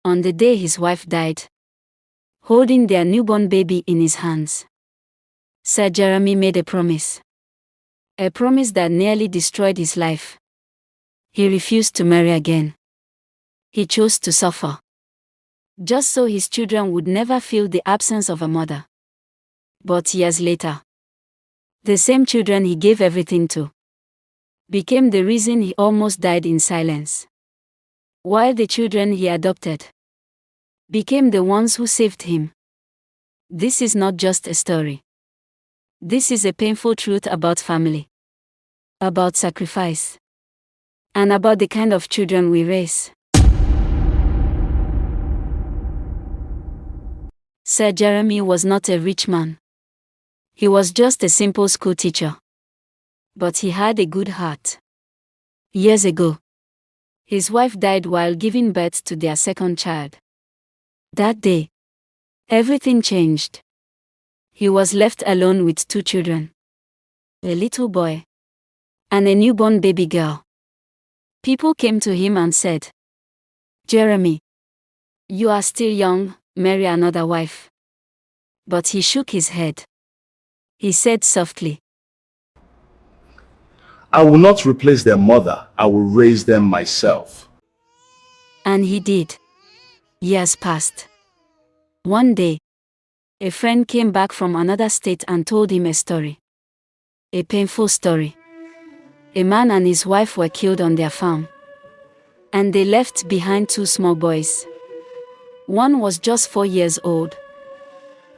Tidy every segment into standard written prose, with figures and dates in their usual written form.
On the day his wife died, holding their newborn baby in his hands, Sir Jeremy made a promise. A promise that nearly destroyed his life. He refused to marry again. He chose to suffer, just so his children would never feel the absence of a mother. But years later, the same children he gave everything to became the reason he almost died in silence, while the children he adopted became the ones who saved him. This is not just a story. This is a painful truth about family, about sacrifice, and about the kind of children we raise. Sir Jeremy was not a rich man. He was just a simple school teacher. But he had a good heart. Years ago, his wife died while giving birth to their second child. That day, everything changed. He was left alone with 2 children, a little boy and a newborn baby girl. People came to him and said, "Jeremy, you are still young, marry another wife." But he shook his head. He said softly, "I will not replace their mother. I will raise them myself." And he did. Years passed. One day, a friend came back from another state and told him a story. A painful story. A man and his wife were killed on their farm, and they left behind 2 small boys. One was just 4 years old.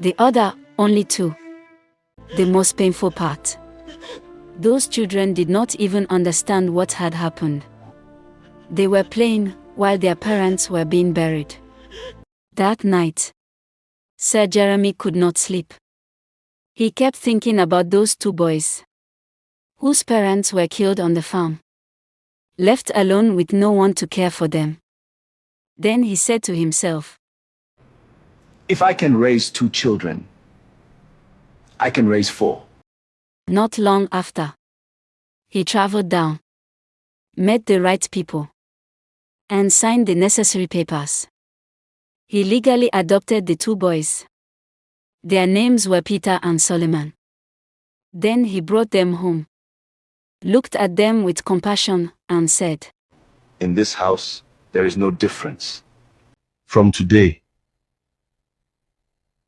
The other, only 2. The most painful part. Those children did not even understand what had happened. They were playing while their parents were being buried. That night, Sir Jeremy could not sleep. He kept thinking about those 2 boys, whose parents were killed on the farm, left alone with no one to care for them. Then he said to himself, "If I can raise 2 children, I can raise 4. Not long after, he traveled down, met the right people, and signed the necessary papers. He legally adopted the 2 boys. Their names were Peter and Solomon. Then he brought them home, looked at them with compassion, and said, In this house, there is no difference. From today,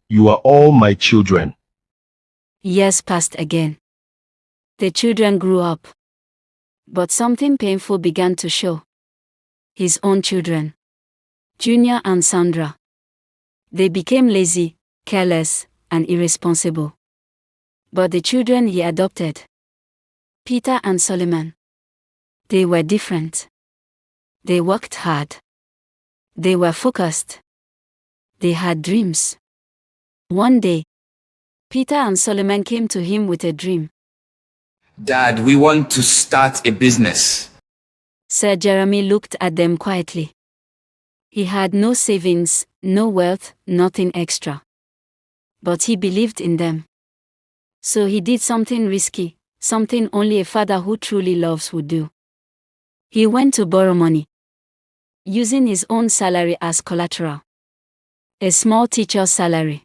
you are all my children." Years passed again. The children grew up. But something painful began to show. His own children, Junior and Sandra. They became lazy, careless, and irresponsible. But the children he adopted, Peter and Solomon, they were different. They worked hard. They were focused. They had dreams. One day, Peter and Solomon came to him with a dream. "Dad, we want to start a business." Sir Jeremy looked at them quietly. He had no savings, no wealth, nothing extra. But he believed in them. So he did something risky, something only a father who truly loves would do. He went to borrow money, using his own salary as collateral. A small teacher's salary.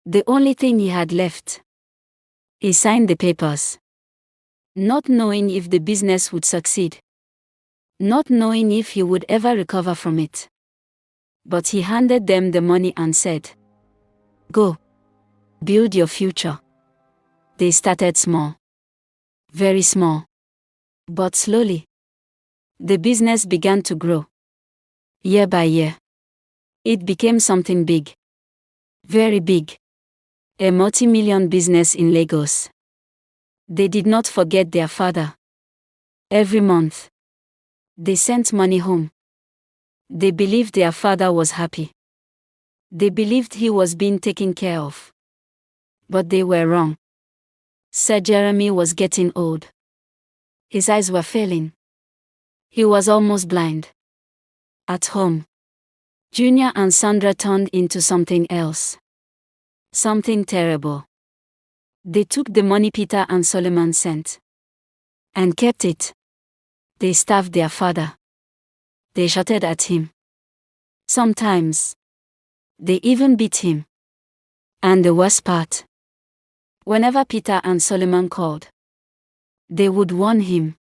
The only thing he had left. He signed the papers, not knowing if the business would succeed, not knowing if he would ever recover from it. But he handed them the money and said, "Go, build your future." They started small, very small, but slowly, the business began to grow. Year by year, it became something big, very big, a multi-million business in Lagos. They did not forget their father. Every month, they sent money home. They believed their father was happy. They believed he was being taken care of. But they were wrong. Sir Jeremy was getting old. His eyes were failing. He was almost blind. At home, Junior and Sandra turned into something else. Something terrible. They took the money Peter and Solomon sent and kept it. They starved their father. They shouted at him. Sometimes, they even beat him. And the worst part, whenever Peter and Solomon called, they would warn him.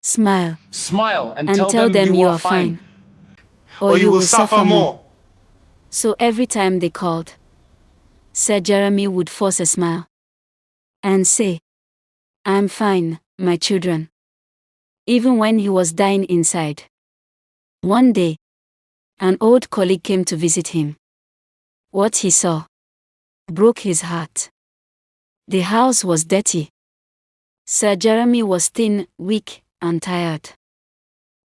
Smile Smile and and tell them you are fine, or you will suffer more. So every time they called, Sir Jeremy would force a smile and say, I'm fine, my children. Even when he was dying inside. One day, an old colleague came to visit him. What he saw broke his heart. The house was dirty. Sir Jeremy was thin, weak, and tired.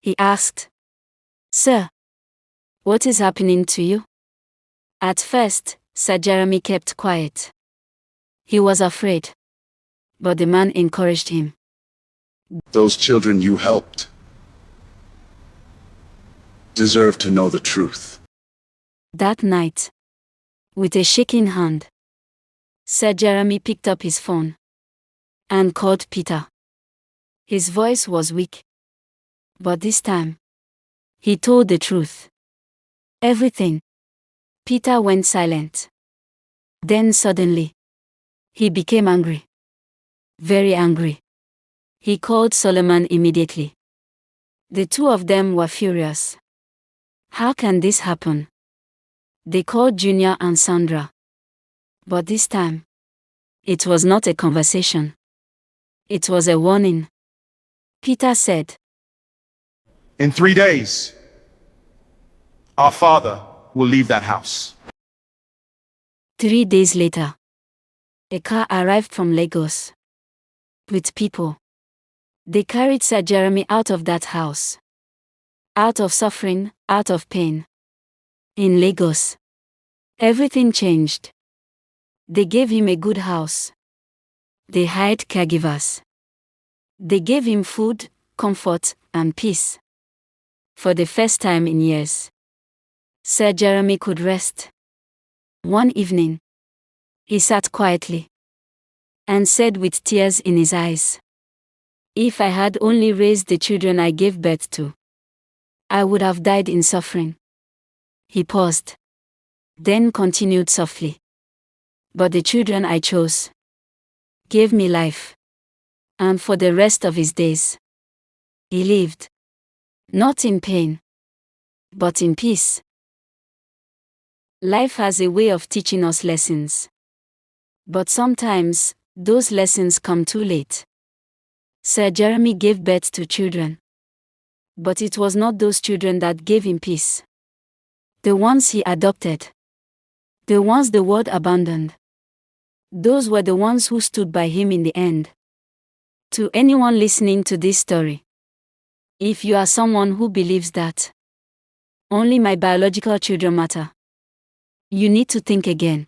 He asked, Sir, what is happening to you? At first, Sir Jeremy kept quiet. He was afraid. But the man encouraged him. Those children you helped deserve to know the truth. That night, with a shaking hand, Sir Jeremy picked up his phone and called Peter. His voice was weak. But this time, he told the truth. Everything. Peter went silent. Then suddenly, he became angry. Very angry. He called Solomon immediately. The two of them were furious. How can this happen? They called Junior and Sandra. But this time, it was not a conversation. It was a warning. Peter said, In 3 days, our father will leave that house. 3 days later, a car arrived from Lagos. With people. They carried Sir Jeremy out of that house. Out of suffering, out of pain. In Lagos, everything changed. They gave him a good house. They hired caregivers. They gave him food, comfort, and peace. For the first time in years, Sir Jeremy could rest. One evening, he sat quietly and said with tears in his eyes, If I had only raised the children I gave birth to, I would have died in suffering. He paused, then continued softly. But the children I chose gave me life. And for the rest of his days, he lived, not in pain, but in peace. Life has a way of teaching us lessons. But sometimes, those lessons come too late. Sir Jeremy gave birth to children. But it was not those children that gave him peace. The ones he adopted. The ones the world abandoned. Those were the ones who stood by him in the end. To anyone listening to this story, if you are someone who believes that only my biological children matter, you need to think again.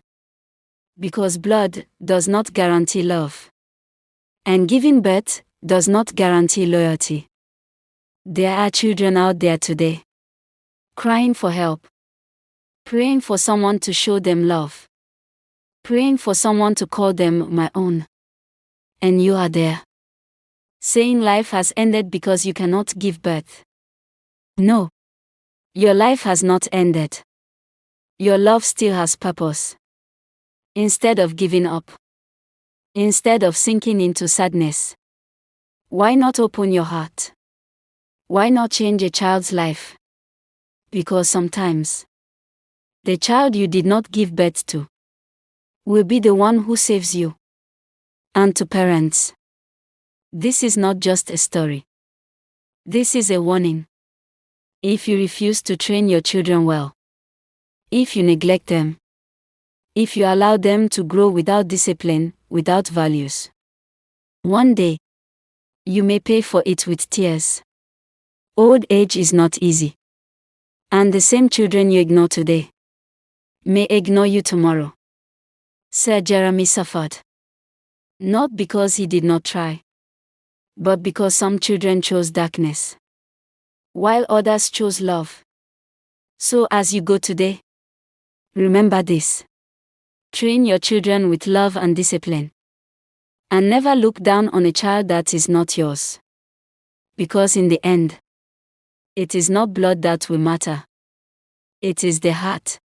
Because blood does not guarantee love. And giving birth does not guarantee loyalty. There are children out there today, crying for help, praying for someone to show them love, praying for someone to call them my own. And you are there, saying life has ended because you cannot give birth. No. Your life has not ended. Your love still has purpose. Instead of giving up, instead of sinking into sadness, why not open your heart? Why not change a child's life? Because sometimes, the child you did not give birth to will be the one who saves you. And to parents, this is not just a story. This is a warning. If you refuse to train your children well, if you neglect them, if you allow them to grow without discipline, without values, one day, you may pay for it with tears. Old age is not easy. And the same children you ignore today may ignore you tomorrow. Sir Jeremy suffered. Not because he did not try, but because some children chose darkness, while others chose love. So as you go today, remember this. Train your children with love and discipline. And never look down on a child that is not yours. Because in the end, it is not blood that will matter, It is the heart.